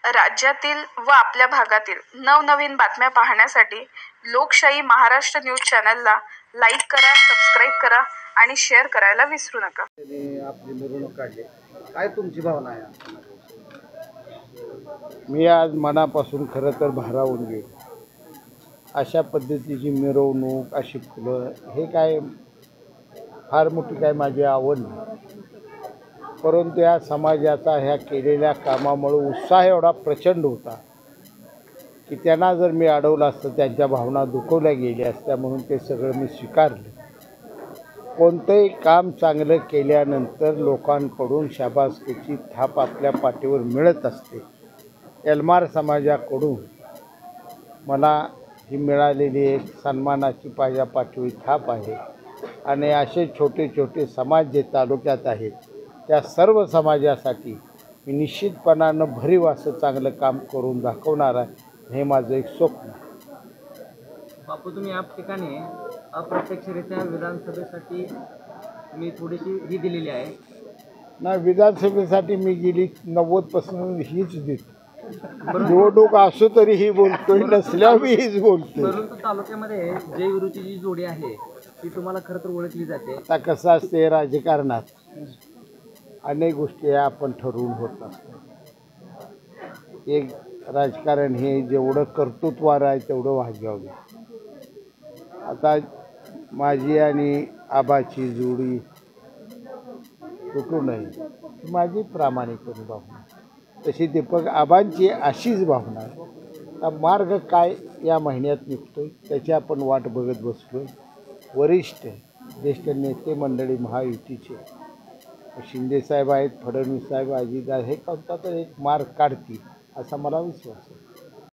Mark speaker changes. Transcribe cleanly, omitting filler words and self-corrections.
Speaker 1: राज्यातील व आपल्या भागातील नवनवीन बातम्या पाहण्यासाठी लोकशाही महाराष्ट्र न्यूज चॅनलला लाईक करा, सबस्क्राईब करा आणि शेअर करायला विसरू नका.
Speaker 2: आपली मिरवणूक काढली, काय तुमची भावना आहे? मी आज मनापासून खरं तर भारावून गेलो. अशा पद्धतीची मिरवणूक, अशी फुलं, हे काय फार मोठी काय माझी आवड नाही. परंतु या समाजाचा ह्या केलेल्या कामामुळे उत्साह एवढा प्रचंड होता की त्यांना जर मी अडवलं असतं, त्यांच्या भावना दुखवल्या गेल्या असत्या, म्हणून ते सगळं मी स्वीकारलं. कोणतंही काम चांगलं केल्यानंतर लोकांकडून शाबासकीची थाप आपल्या पाठीवर मिळत असते. एल्मार समाजाकडून मला ही मिळालेली एक सन्मानाची पाया पाठीवर थाप आहे. आणि असे छोटे छोटे समाज जे तालुक्यात आहेत, त्या सर्व समाजासाठी मी निश्चितपणानं भरीव असं चांगलं काम करून दाखवणार आहे. हे माझं एक स्वप्न.
Speaker 3: बापू, तुम्ही या ठिकाणी अप्रत्यक्षरित्या विधानसभेसाठी मी थोडीशी ही दिलेली आहे
Speaker 2: ना. विधानसभेसाठी मी गेली 90% हीच देतो. निवडणूक असो तरी ही बोलतोय, नसल्यावर हीच बोलतोय.
Speaker 3: परंतु तालुक्यामध्ये जय विरूची जी जोडी आहे ती तुम्हाला खरं तर ओळखली जाते.
Speaker 2: आता कसं असते राजकारणात, अनेक गोष्टी आपण ठरवून होत असतो. एक राजकारण हे जेवढं कर्तृत्वार आहे तेवढं वाजवावं. आता माझी आणि आबाची जोडी तुटू नये, माझी प्रामाणिक भावना. तशी दीपक आबांची अशीच भावना आहे. आता मार्ग काय या महिन्यात निघतोय त्याची आपण वाट बघत बसलोय. वरिष्ठ ज्येष्ठ नेते मंडळी महायुतीचे शिंदेसाहेब आहेत, फडणवीस साहेब, अजितदादा हे कोणता तर एक मार्ग काढतील असा मला विश्वास आहे.